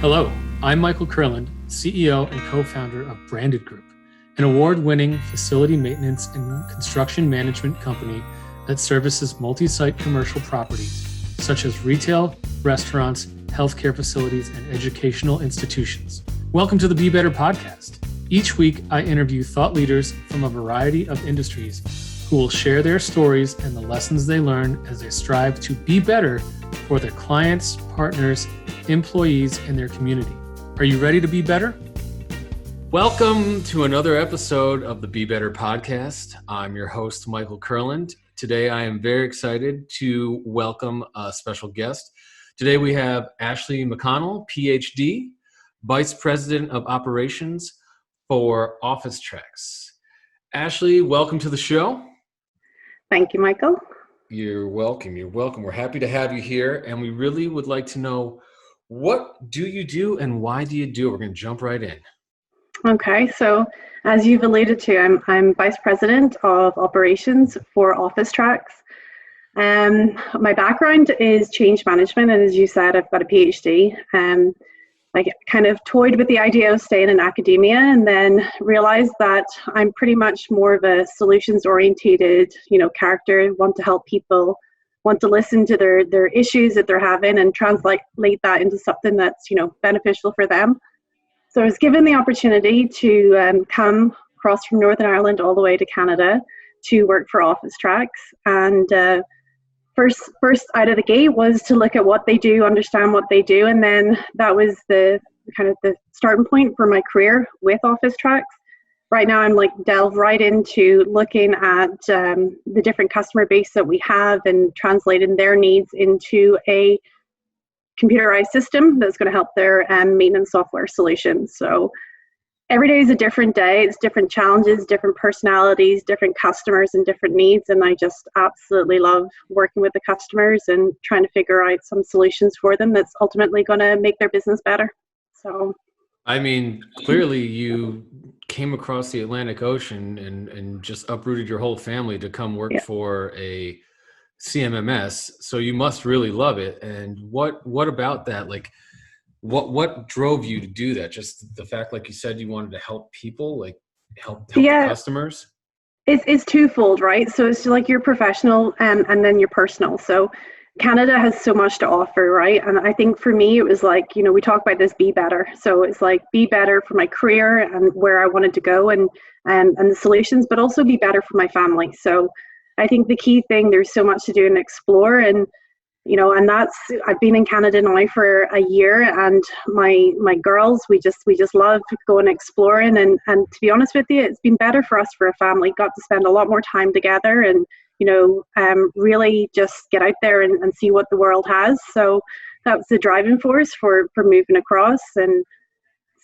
Hello, I'm Michael Kurland, CEO and co-founder of Branded Group, an award-winning facility maintenance and construction management company that services multi-site commercial properties such as retail, restaurants, healthcare facilities, and educational institutions. Welcome to the Be Better podcast. Each week, I interview thought leaders from a variety of industries who will share their stories and the lessons they learn as they strive to be better for their clients, partners, employees, and their community. Are you ready to be better? Welcome to another episode of the Be Better podcast. I'm your host, Michael Kurland. Today, I am very excited to welcome a special guest. Today, we have Ashley McConnell, PhD, Vice President of Operations for OfficeTrax. Ashley, welcome to the show. Thank you, Michael. You're welcome. We're happy to have you here, and we really would like to know, what do you do and why do you do it? We're going to jump right in. Okay, so as you've alluded to, I'm Vice President of Operations for OfficeTrax. My background is change management, and as you said, I've got a PhD. I kind of toyed with the idea of staying in academia and then realized that I'm pretty much more of a solutions-oriented, character, want to help people, want to listen to their issues that they're having and translate that into something that's, beneficial for them. So I was given the opportunity to come across from Northern Ireland all the way to Canada to work for OfficeTrax. And first out of the gate was to look at what they do, understand what they do, and then that was the kind of the starting point for my career with OfficeTrax. Right now, I'm delve right into looking at the different customer base that we have and translating their needs into a computerized system that's going to help their maintenance software solutions. So every day is a different day. It's different challenges, different personalities, different customers, and different needs. And I just absolutely love working with the customers and trying to figure out some solutions for them that's ultimately going to make their business better. So, I mean, clearly you came across the Atlantic Ocean and just uprooted your whole family to come work for a CMMS. So you must really love it. And what about that? What drove you to do that? Just the fact, like you said, you wanted to help people, help the customers? It's twofold, right? So it's like you're professional and then you're personal. So Canada has so much to offer, right? And I think for me, it was we talk about this be better. So it's be better for my career and where I wanted to go and the solutions, but also be better for my family. So I think the key thing, there's so much to do and explore. And and I've been in Canada now for a year, and my girls, we just love going exploring. And to be honest with you, it's been better for us for a family. Got to spend a lot more time together, and really just get out there and see what the world has. So that was the driving force for moving across, and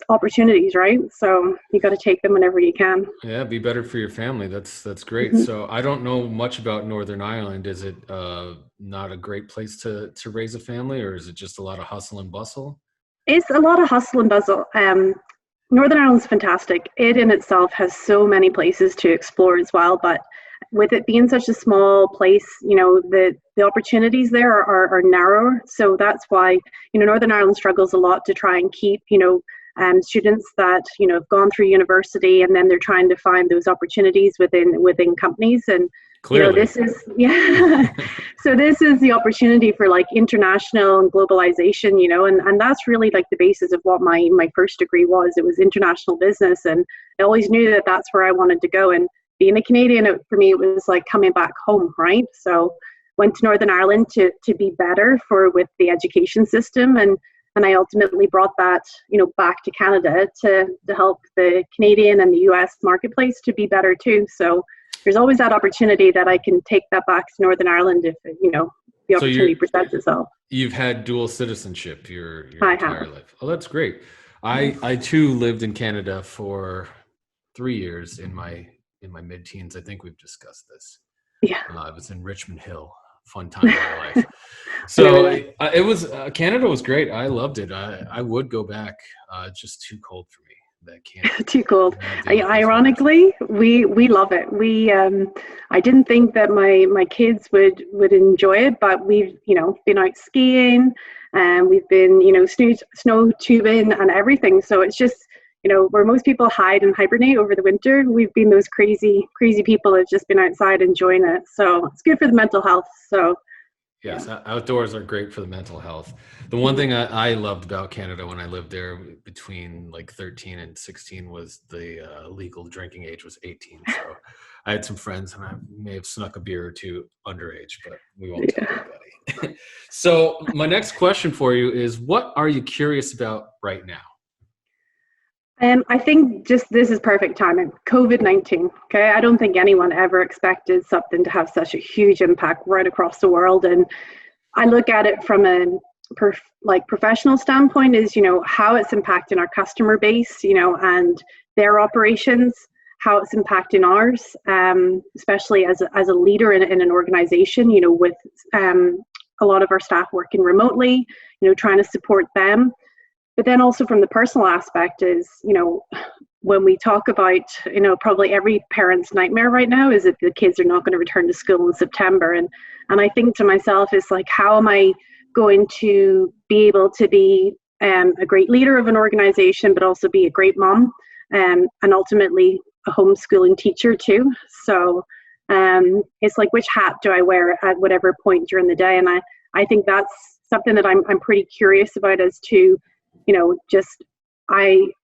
opportunities, right? So you got to take them whenever you can. Yeah, be better for your family. That's great. Mm-hmm. So I don't know much about Northern Ireland. Is it not a great place to raise a family, or is it just a lot of hustle and bustle? It's a lot of hustle and bustle. Northern Ireland's fantastic. It in itself has so many places to explore as well, but with it being such a small place, the opportunities there are narrower. So that's why, Northern Ireland struggles a lot to try and keep, students that have gone through university, and then they're trying to find those opportunities within companies. And clearly, this is so this is the opportunity for international and globalization, and that's really the basis of what my first degree was. It was international business, and I always knew that that's where I wanted to go. And being a Canadian, for me, it was coming back home, right? So went to Northern Ireland to be better with the education system, and I ultimately brought that, back to Canada to help the Canadian and the US marketplace to be better too. So there's always that opportunity that I can take that back to Northern Ireland if, the opportunity presents itself. You've had dual citizenship your entire life. Oh, that's great. I too lived in Canada for 3 years in my mid-teens. I think we've discussed this. Yeah. I was in Richmond Hill. Fun time in my life. So it was Canada was great. I loved it. I would go back. It's just too cold for me. That can't. Too cold. Ironically, we love it. I didn't think that my kids would enjoy it, but we've been out skiing. and we've been, snow tubing and everything. So it's just, where most people hide and hibernate over the winter, we've been those crazy people that have just been outside enjoying it. So it's good for the mental health. So yes, outdoors are great for the mental health. The one thing I loved about Canada when I lived there between like 13 and 16 was the legal drinking age was 18. So I had some friends and I may have snuck a beer or two underage, but we won't tell anybody. So my next question for you is, what are you curious about right now? I think just this is perfect timing. COVID-19. Okay, I don't think anyone ever expected something to have such a huge impact right across the world. And I look at it from a professional standpoint is, how it's impacting our customer base, and their operations, how it's impacting ours, especially as a leader in an organization, with a lot of our staff working remotely, trying to support them. But then also from the personal aspect is, when we talk about, probably every parent's nightmare right now is that the kids are not going to return to school in September. And I think to myself, it's like, how am I going to be able to be a great leader of an organization, but also be a great mom, and ultimately a homeschooling teacher too. So it's like, which hat do I wear at whatever point during the day? And I think that's something that I'm pretty curious about as to, just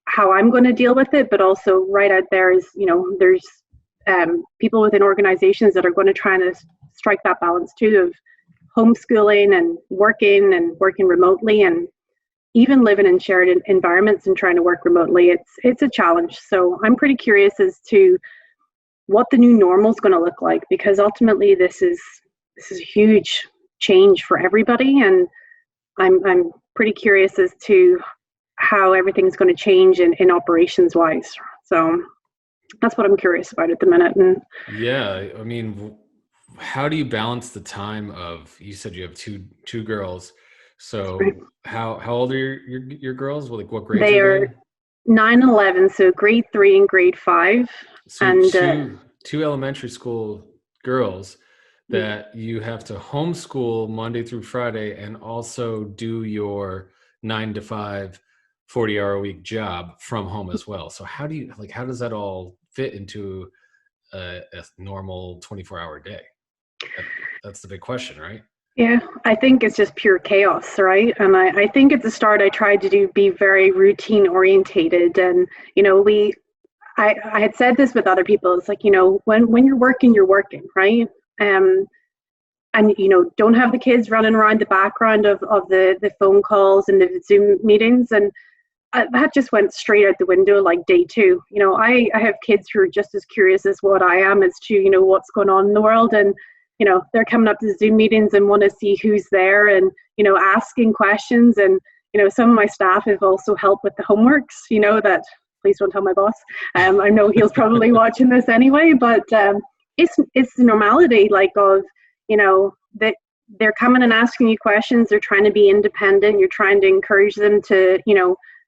how I'm going to deal with it, but also right out there is, there's people within organizations that are going to try to strike that balance too of homeschooling and working remotely, and even living in shared environments and trying to work remotely. It's a challenge. So I'm pretty curious as to what the new normal is going to look like, because ultimately this is a huge change for everybody, and I'm pretty curious as to how everything's going to change in operations wise. So that's what I'm curious about at the minute. And yeah, I mean, how do you balance the time of, you said you have two girls. So right. how old are your girls? Like, what grades They are are they? 9 and 11, so grade 3 and grade 5. So And two elementary school girls that you have to homeschool Monday through Friday and also do your 9 to 5 40-hour a week job from home as well. So how does that all fit into a normal 24-hour day? That's the big question, right? yeah, I think it's just pure chaos, right? And I think at the start I tried to be very routine orientated, and I had said this with other people. It's like, when you're working, right? And don't have the kids running around the background of the phone calls and the Zoom meetings, and that just went straight out the window like day 2. I have kids who are just as curious as what I am as to what's going on in the world, and they're coming up to Zoom meetings and want to see who's there, and asking questions. And some of my staff have also helped with the homeworks, that please don't tell my boss. I know he's probably watching this anyway, but it's the normality, like, of that they're coming and asking you questions. They're trying to be independent. You're trying to encourage them to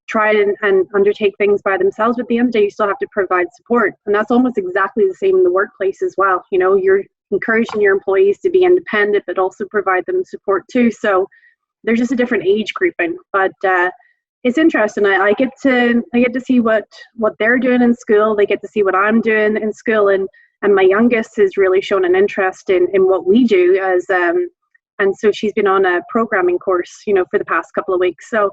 try and undertake things by themselves. But at the end of the day, you still have to provide support, and that's almost exactly the same in the workplace as well. You're encouraging your employees to be independent, but also provide them support too. So there's just a different age grouping, but it's interesting. I get to see what they're doing in school. They get to see what I'm doing in school, and my youngest has really shown an interest in what we do as and so she's been on a programming course, for the past couple of weeks. So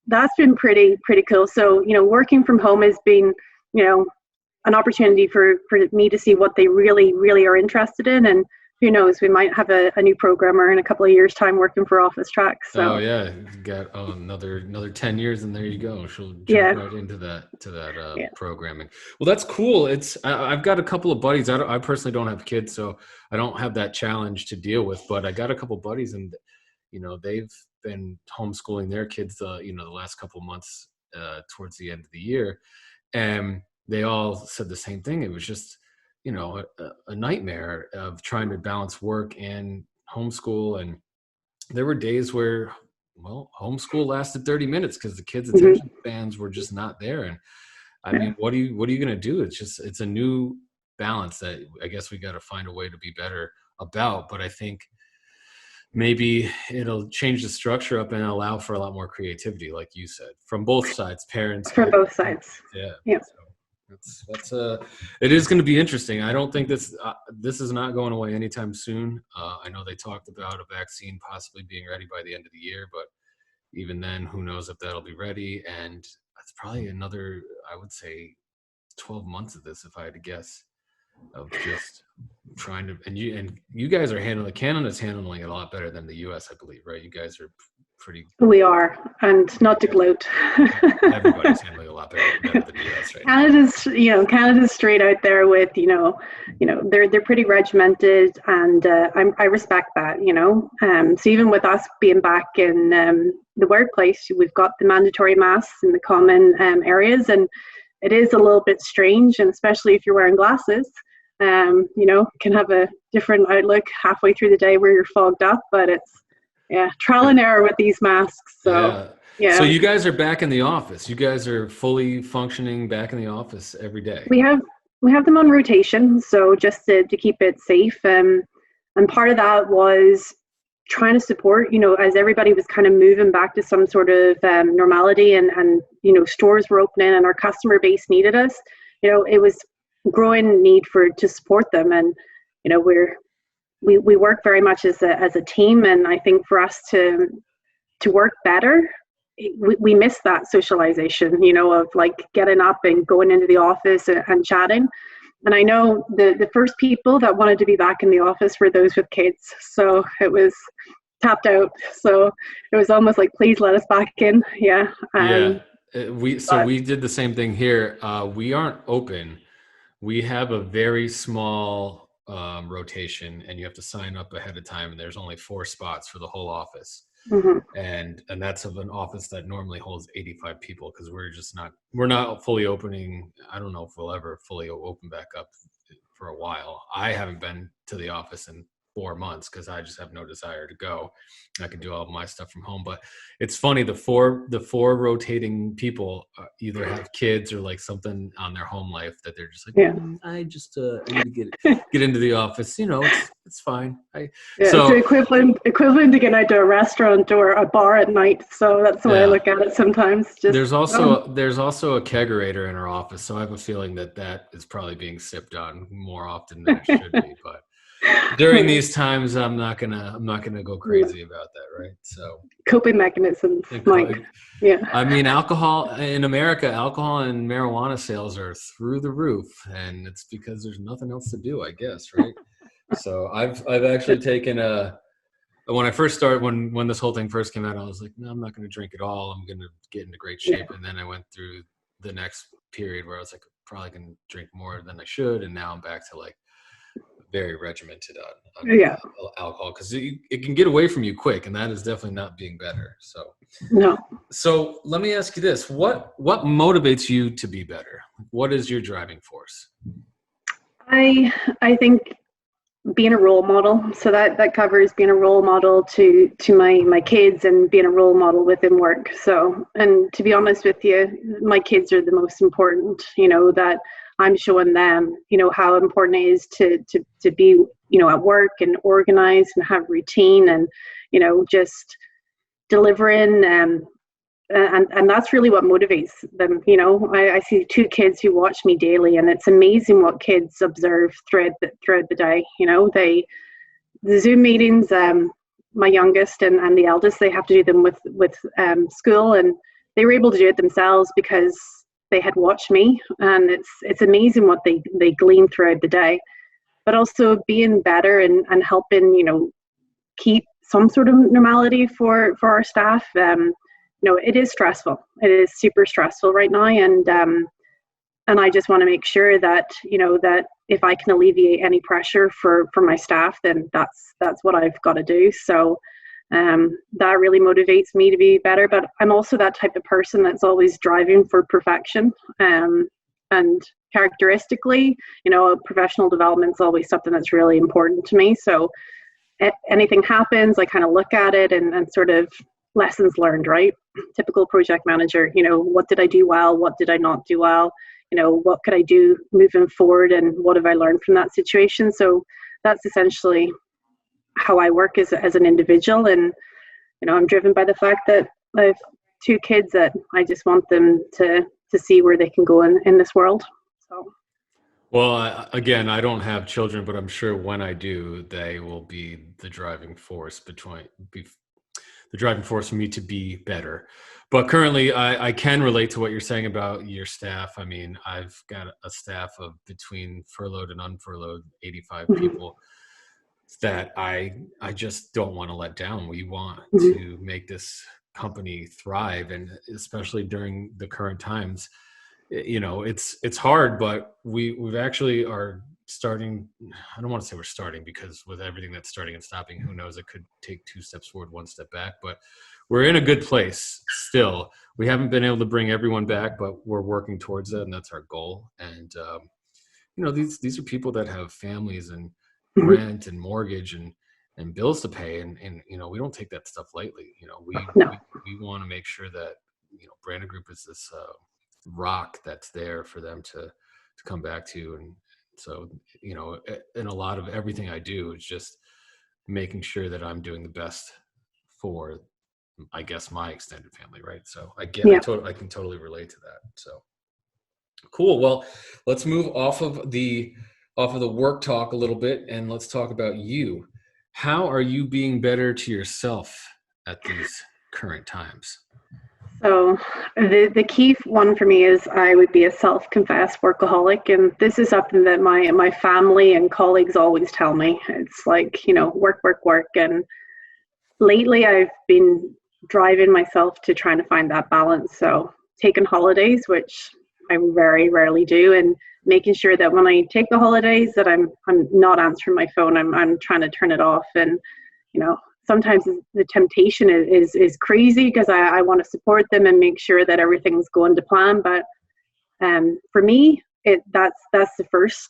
that's been pretty cool. So working from home has been an opportunity for me to see what they really are interested in, and who knows, we might have a new programmer in a couple of years' time working for OfficeTrax. So. Oh yeah, you got another 10 years, and there you go. She'll jump right into that programming. Well, that's cool. I've got a couple of buddies. I personally don't have kids, so I don't have that challenge to deal with. But I got a couple of buddies, and they've been homeschooling their kids the last couple of months towards the end of the year, and they all said the same thing. It was just a nightmare of trying to balance work and homeschool. And there were days where, homeschool lasted 30 minutes because the kids' attention spans were just not there. And I mean, what are you going to do? It's a new balance that I guess we got to find a way to be better about. But I think maybe it'll change the structure up and allow for a lot more creativity, like you said, from both sides, parents. From both sides. Yeah. Yeah. So it is going to be interesting. I don't think this is not going away anytime soon. I know they talked about a vaccine possibly being ready by the end of the year, but even then, who knows if that'll be ready? And that's probably another, I would say, 12 months of this, if I had to guess, of just trying to. And you guys are Canada's handling it a lot better than the U.S., I believe, right? You guys are pretty. We are, and not to gloat. Everybody's handling a lot better than the U.S. right now. Canada's straight out there with, they're pretty regimented, and I respect that, So even with us being back in the workplace, we've got the mandatory masks in the common areas, and it is a little bit strange, and especially if you're wearing glasses, can have a different outlook halfway through the day where you're fogged up, but it's, trial and error with these masks. So, yeah. So you guys are back in the office. You guys are fully functioning back in the office every day. We have them on rotation, so just to keep it safe. And part of that was trying to support, as everybody was kind of moving back to some sort of normality, and stores were opening and our customer base needed us. It was growing need to support them, and we work very much as a team, and I think for us to work better, we miss that socialization, of like getting up and going into the office and chatting. And I know the first people that wanted to be back in the office were those with kids, so it was tapped out. So it was almost like, please let us back in. We did the same thing here. We aren't open. We have a very small rotation, and you have to sign up ahead of time, and there's only 4 spots for the whole office. Mm-hmm. And that's of an office that normally holds 85 people, because we're not fully opening. I don't know if we'll ever fully open back up for a while. I haven't been to the office in 4 months because I just have no desire to go. I can do all of my stuff from home. But it's funny, the four rotating people either have kids or like something on their home life that they're just like, I just I need to get into the office. It's fine. It's equivalent to getting out to a restaurant or a bar at night. So that's the way I look at it sometimes. There's also a kegerator in our office, so I have a feeling that is probably being sipped on more often than it should be. But during these times, I'm not gonna go crazy about that, right? So coping mechanisms, Mike. Yeah. I mean, alcohol in America, alcohol and marijuana sales are through the roof, and it's because there's nothing else to do, I guess, right? So I've actually taken when I first started, when this whole thing first came out, I was like, no, I'm not going to drink at all. I'm going to get into great shape. And then I went through the next period where I was like, probably going to drink more than I should. And now I'm back to like very regimented on alcohol, because it can get away from you quick, and that is definitely not being better. So no. So let me ask you this: what motivates you to be better? What is your driving force? I think being a role model. So that covers being a role model to my kids, and being a role model within work. So, and to be honest with you, my kids are the most important. That I'm showing them, how important it is to be, at work and organized and have routine, and, just delivering. And that's really what motivates them. I see 2 kids who watch me daily, and it's amazing what kids observe throughout the day. The Zoom meetings, my youngest and the eldest, they have to do them with school, and they were able to do it themselves because they had watched me, and it's amazing what they glean throughout the day. But also being better and helping, keep some sort of normality for our staff. It is stressful. It is super stressful right now, and I just want to make sure that that if I can alleviate any pressure for my staff, then that's what I've got to do. So that really motivates me to be better. But I'm also that type of person that's always driving for perfection. And characteristically, professional development is always something that's really important to me. So anything happens, I kind of look at it and sort of lessons learned, right? Typical project manager, what did I do well? What did I not do well? What could I do moving forward? And what have I learned from that situation? So that's essentially how I work as an individual. And, I'm driven by the fact that I have 2 kids that I just want them to see where they can go in this world. So. Well, again, I don't have children, but I'm sure when I do, they will be the driving force for me to be better. But currently, I can relate to what you're saying about your staff. I mean, I've got a staff of between furloughed and unfurloughed 85 people that I just don't want to let down. We want to make this company thrive, and especially during the current times, it's hard, but we've actually are starting. I don't want to say we're starting, because with everything that's starting and stopping, who knows, it could take 2 steps forward, 1 step back, but we're in a good place still. We haven't been able to bring everyone back, but we're working towards it, and that's our goal. And these are people that have families and rent and mortgage and bills to pay, and we don't take that stuff lightly. We want to make sure that Branded Group is this rock that's there for them to come back to. And so in a lot of everything I do, it's just making sure that I'm doing the best for, I guess, my extended family, right? So I can totally relate to that. So cool. Well, let's move off of the work talk a little bit, and let's talk about you. How are you being better to yourself at these current times? So the key one for me is I would be a self-confessed workaholic, and this is something that my family and colleagues always tell me. It's like, work, work, work. And lately I've been driving myself to trying to find that balance. So taking holidays, which I very rarely do, and making sure that when I take the holidays that I'm not answering my phone. I'm trying to turn it off. And sometimes the temptation is crazy, because I want to support them and make sure that everything's going to plan. But for me, that's the first.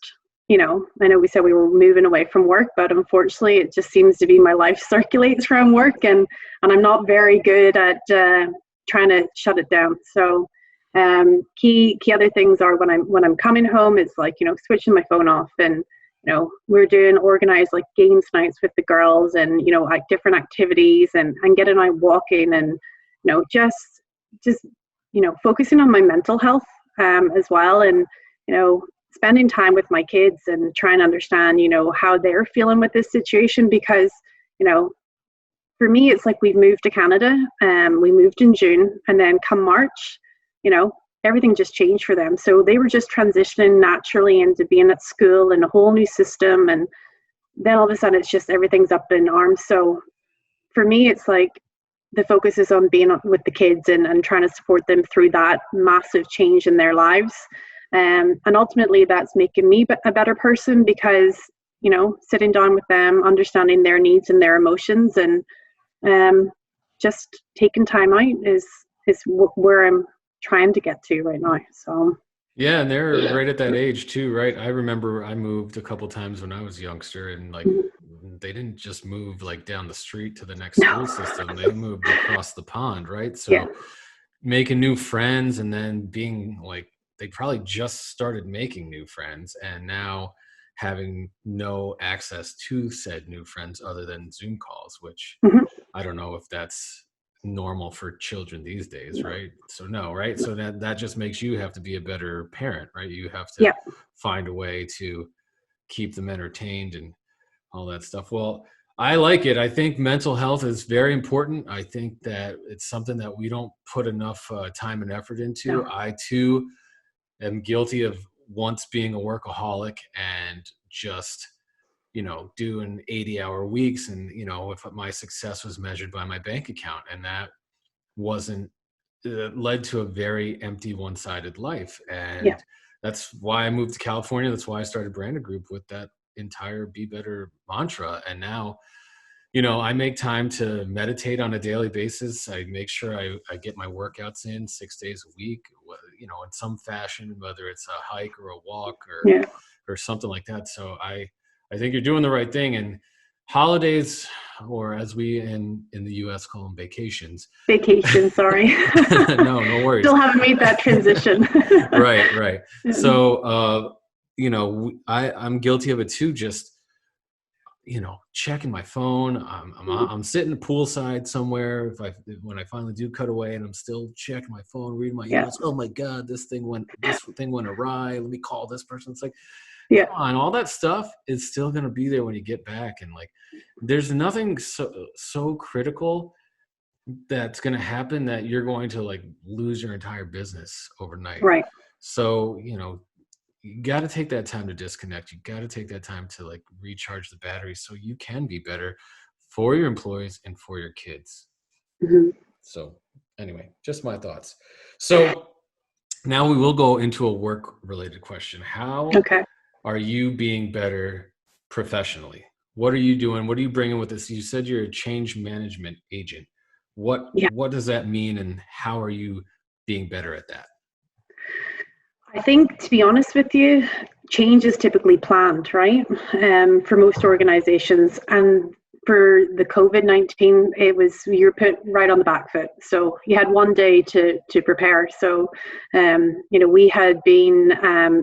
I know we said we were moving away from work, but unfortunately, it just seems to be my life circulates around work, and I'm not very good at trying to shut it down. So key other things are when I'm coming home, it's like switching my phone off, and we're doing organized like games nights with the girls, and like different activities, and getting out walking, and just focusing on my mental health as well, and spending time with my kids and trying to understand how they're feeling with this situation. Because for me, it's like we've moved to Canada, we moved in June, and then come March, everything just changed for them. So they were just transitioning naturally into being at school in a whole new system. And then all of a sudden, it's just everything's up in arms. So for me, it's like the focus is on being with the kids and trying to support them through that massive change in their lives. And ultimately, that's making me a better person, because, sitting down with them, understanding their needs and their emotions, and just taking time out is where I'm trying to get to right now. So yeah, and they're right at that age too, right? I remember I moved a couple times when I was a youngster, and like they didn't just move like down the street to the next school system. They moved across the pond, right? So making new friends, and then being like, they probably just started making new friends, and now having no access to said new friends other than Zoom calls, which I don't know if that's normal for children these days, right? So no, right? So that just makes you have to be a better parent, right? You have to find a way to keep them entertained and all that stuff. Well, I like it. I think mental health is very important. I think that it's something that we don't put enough time and effort into. I too am guilty of once being a workaholic and just doing 80-hour weeks, and if my success was measured by my bank account, and that wasn't led to a very empty, one-sided life. And that's why I moved to California. That's why I started Branded Group with that entire be better mantra. And now I make time to meditate on a daily basis. I make sure I get my workouts in 6 days a week, in some fashion, whether it's a hike or a walk or something like that. So I think you're doing the right thing. And holidays, or as we in the US call them, vacations. Sorry. No worries. Still haven't made that transition. Right. So, I'm guilty of it too. Just, checking my phone. I'm sitting poolside somewhere. When I finally do cut away, and I'm still checking my phone, reading my emails. Oh my God, this thing went awry. Let me call this person. It's like, come on, all that stuff is still going to be there when you get back. And like, there's nothing so critical that's going to happen that you're going to like lose your entire business overnight. Right. So, you got to take that time to disconnect. You got to take that time to like recharge the battery so you can be better for your employees and for your kids. Mm-hmm. So anyway, just my thoughts. So now we will go into a work related question. How are you being better professionally? What are you doing? What are you bringing with this? You said you're a change management agent. What does that mean, and how are you being better at that? I think, to be honest with you, change is typically planned, right? For most organizations. And for the COVID-19, you're put right on the back foot. So you had one day to prepare. So, we had been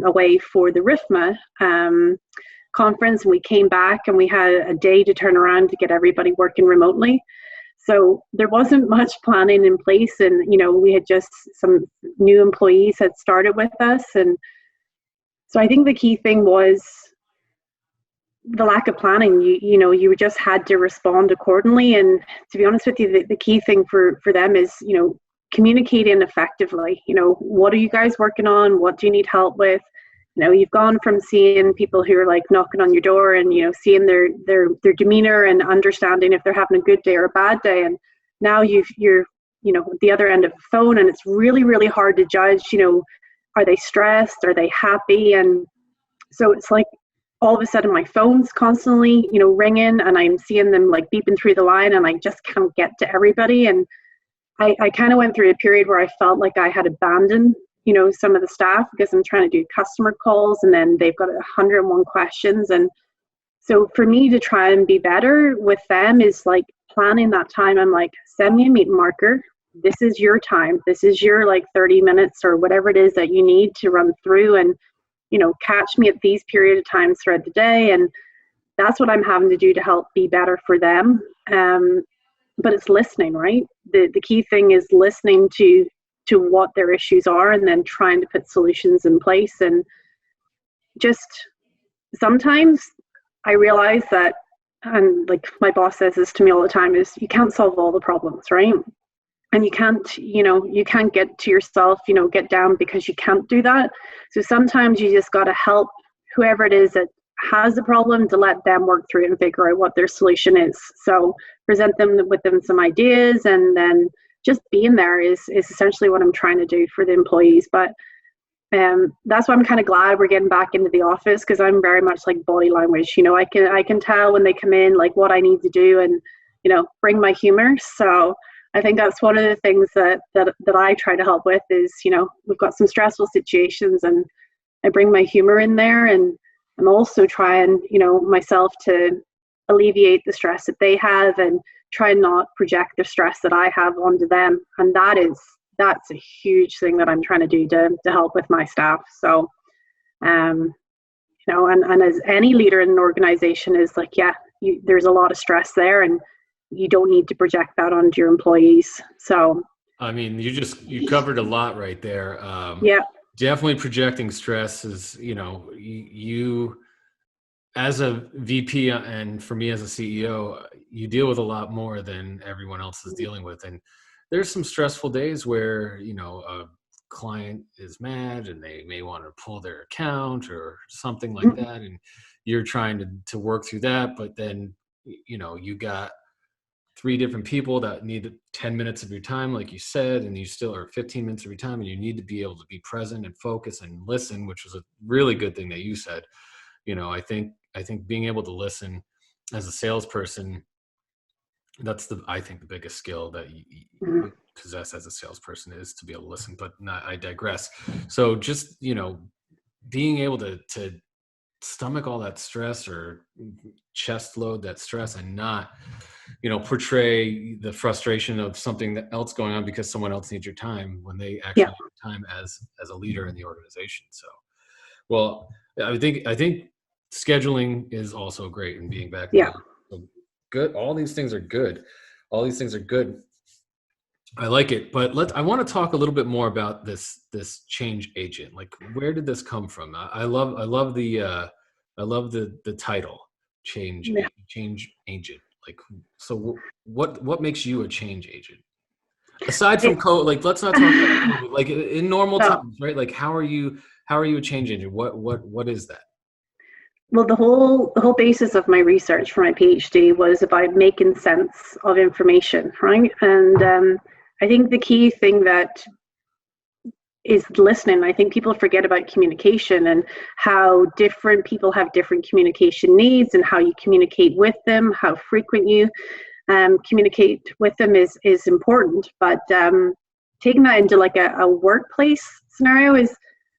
away for the RIFMA conference, and we came back and we had a day to turn around to get everybody working remotely. So there wasn't much planning in place, and we had just some new employees had started with us, and so I think the key thing was the lack of planning. You just had to respond accordingly, and to be honest with you, the key thing for them is communicating effectively. What are you guys working on? What do you need help with? You've gone from seeing people who are like knocking on your door and, seeing their demeanor and understanding if they're having a good day or a bad day. And now you're at the other end of the phone, and it's really, really hard to judge, are they stressed? Are they happy? And so it's like all of a sudden my phone's constantly, ringing, and I'm seeing them like beeping through the line, and I just can't get to everybody. And I kind of went through a period where I felt like I had abandoned some of the staff, because I'm trying to do customer calls, and then they've got 101 questions. And so for me to try and be better with them is like planning that time. I'm like, send me a meeting marker. This is your time. This is your like 30 minutes or whatever it is that you need to run through, and, catch me at these period of times throughout the day. And that's what I'm having to do to help be better for them. But it's listening, right? The key thing is listening to what their issues are, and then trying to put solutions in place. And just sometimes I realize that, and like my boss says this to me all the time, is you can't solve all the problems, right? And you can't get to yourself, get down, because you can't do that. So sometimes you just got to help whoever it is that has the problem, to let them work through it and figure out what their solution is. So present them with some ideas, and then just being there is essentially what I'm trying to do for the employees. But that's why I'm kind of glad we're getting back into the office, because I'm very much like body language. I can tell when they come in like what I need to do, and bring my humor. So I think that's one of the things that I try to help with is, we've got some stressful situations, and I bring my humor in there, and I'm also trying, myself to alleviate the stress that they have, and try not project the stress that I have onto them. And that's a huge thing that I'm trying to do to help with my staff. So, and as any leader in an organization is like, there's a lot of stress there, and you don't need to project that onto your employees. So, I mean, you covered a lot right there. Definitely projecting stress is, you as a VP, and for me as a CEO, you deal with a lot more than everyone else is dealing with. And there's some stressful days where, a client is mad and they may want to pull their account or something like that. And you're trying to work through that. But then, you got 3 different people that need 10 minutes of your time, like you said, and you still are 15 minutes of your time, and you need to be able to be present and focus and listen, which was a really good thing that you said. I think being able to listen as a salesperson, that's the biggest skill that you possess as a salesperson, is to be able to listen. But I digress. So just, being able to stomach all that stress, or chest load that stress, and not, portray the frustration of something else going on because someone else needs your time, when they actually need your time as a leader in the organization. So, well, I think scheduling is also great, and being back. Yeah. So good. All these things are good. All these things are good. I like it, but I want to talk a little bit more about this change agent. Like, where did this come from? I love the title, change agent. Like, so what makes you a change agent? Aside from code, like, let's not talk about code, like in normal times, right? Like, how are you a change agent? What is that? Well, the whole basis of my research for my PhD was about making sense of information, right? And I think the key thing that is listening. I think people forget about communication and how different people have different communication needs, and how you communicate with them, how frequent you communicate with them is important. But taking that into like a workplace scenario is,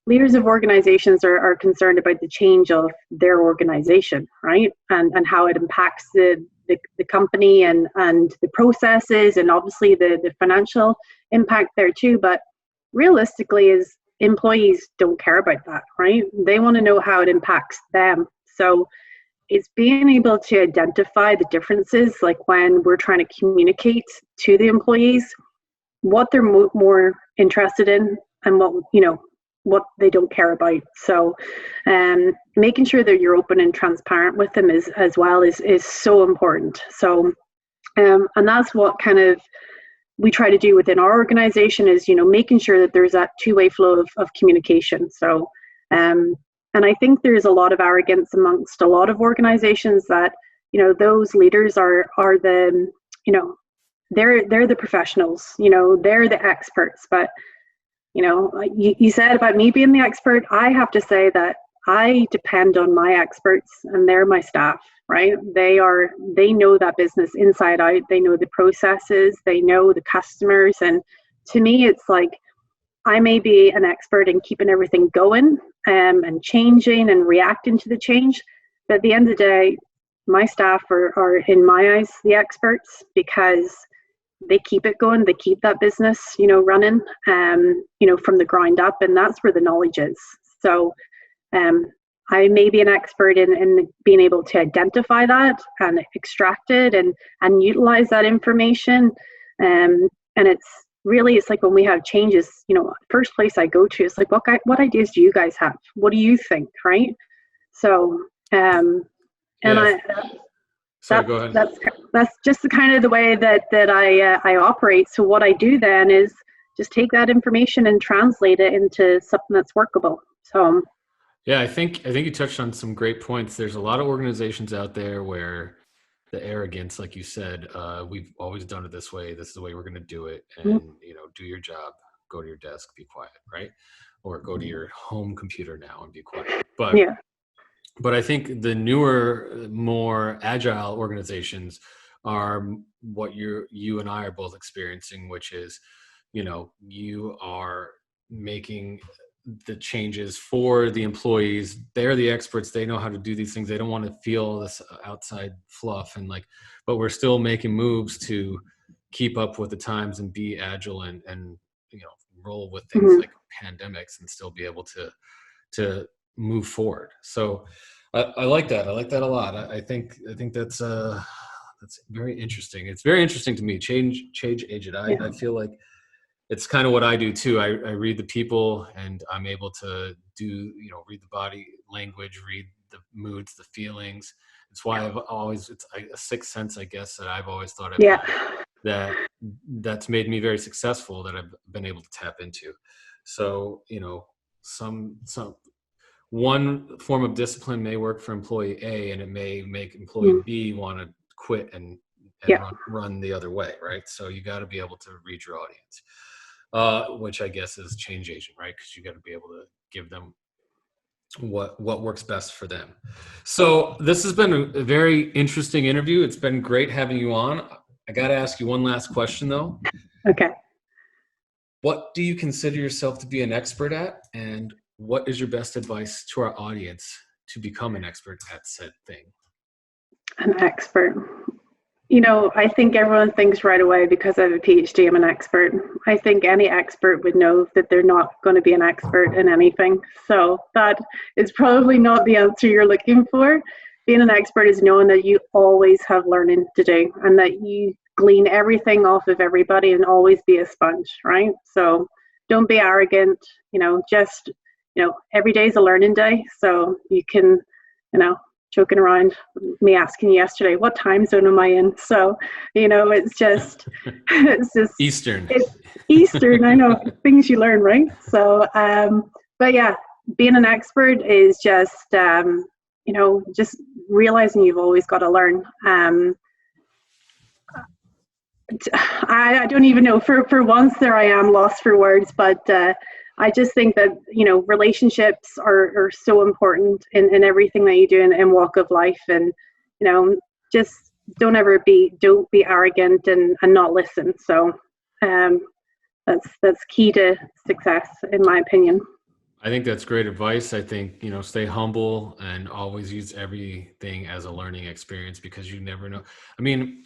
leaders of organizations are concerned about the change of their organization, right? And how it impacts the company and the processes, and obviously the financial impact there too. But realistically, is employees don't care about that, right? They want to know how it impacts them. So it's being able to identify the differences, like when we're trying to communicate to the employees what they're more interested in, and what they don't care about. So making sure that you're open and transparent with them is so important. So and that's what kind of we try to do within our organization, is making sure that there's that two-way flow of communication. So and I think there's a lot of arrogance amongst a lot of organizations that those leaders are the they're the professionals, they're the experts. But you said about me being the expert. I have to say that I depend on my experts, and they're my staff, right? They know that business inside out. They know the processes, they know the customers. And to me, it's like, I may be an expert in keeping everything going and changing and reacting to the change. But at the end of the day, my staff are in my eyes, the experts, because they keep it going, they keep that business, running, from the ground up, and that's where the knowledge is. So I may be an expert in being able to identify that and extract it and utilize that information. And it's like when we have changes, first place I go to is like, what ideas do you guys have? What do you think, right? So, Sorry, go ahead. That's just the kind of the way that I operate. So what I do then is just take that information and translate it into something that's workable. So yeah, I think you touched on some great points. There's a lot of organizations out there where the arrogance, like you said, we've always done it this way. This is the way we're going to do it, and do your job, go to your desk, be quiet, right? Or go to your home computer now and be quiet. But yeah. But I think the newer, more agile organizations are what you and I are both experiencing, which is, you are making the changes for the employees. They're the experts. They know how to do these things. They don't want to feel this outside fluff, but we're still making moves to keep up with the times and be agile and roll with things like pandemics and still be able to move forward. So I like that. I like that a lot. I think that's very interesting. It's very interesting to me. Change agent. I feel like it's kind of what I do too. I read the people, and I'm able to read the body language, read the moods, the feelings. It's why it's a sixth sense, I guess, that I've always thought that's made me very successful, that I've been able to tap into. So, some one form of discipline may work for employee A, and it may make employee B want to quit and run the other way, right? So you got to be able to read your audience, which I guess is change agent, right? Because you got to be able to give them what works best for them. So this has been a very interesting interview. It's been great having you on. I got to ask you one last question though. Okay. What do you consider yourself to be an expert at, and what is your best advice to our audience to become an expert at said thing? An expert. I think everyone thinks right away because I have a PhD, I'm an expert. I think any expert would know that they're not going to be an expert in anything. So that is probably not the answer you're looking for. Being an expert is knowing that you always have learning to do and that you glean everything off of everybody and always be a sponge, right? So don't be arrogant, just, every day is a learning day. So you can, joking around, me asking you yesterday, what time zone am I in? So, it's just Eastern. It's Eastern. I know, things you learn, right? So, but yeah, being an expert is just, just realizing you've always got to learn. I don't even know. For once, there I am lost for words, but I just think that relationships are so important in everything that you do in walk of life, and just don't be arrogant and not listen. So that's key to success, in my opinion. I think that's great advice. I think, stay humble and always use everything as a learning experience, because you never know. I mean,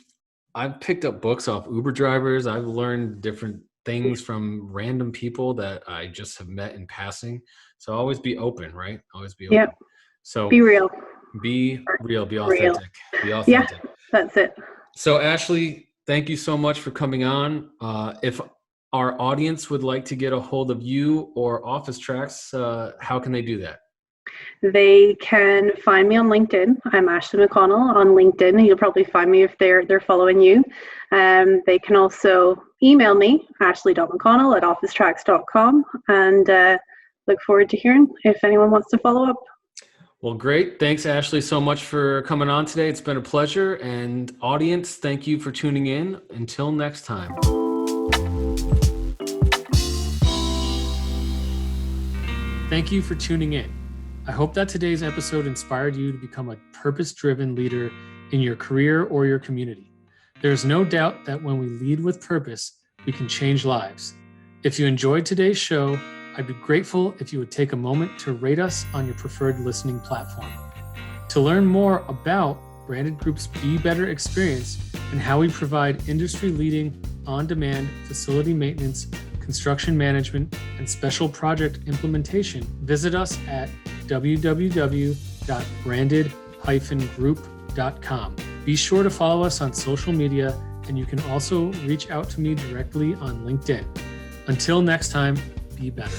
I've picked up books off Uber drivers. I've learned different things from random people that I just have met in passing. So always be open, right? Always be open. Yep. So be real. Be real. Be authentic. Be authentic. Yeah, that's it. So Ashley, thank you so much for coming on. If our audience would like to get a hold of you or OfficeTrax, how can they do that? They can find me on LinkedIn. I'm Ashley McConnell on LinkedIn. You'll probably find me if they're following you. They can also email me, ashley.mcconnell@officetrax.com, and look forward to hearing if anyone wants to follow up. Well, great. Thanks, Ashley, so much for coming on today. It's been a pleasure. And audience, thank you for tuning in. Until next time. Thank you for tuning in. I hope that today's episode inspired you to become a purpose-driven leader in your career or your community. There's no doubt that when we lead with purpose, we can change lives. If you enjoyed today's show, I'd be grateful if you would take a moment to rate us on your preferred listening platform. To learn more about Branded Group's Be Better experience and how we provide industry-leading, on-demand facility maintenance, construction management, and special project implementation, visit us at www.branded-group.com. Be sure to follow us on social media, and you can also reach out to me directly on LinkedIn. Until next time, be better.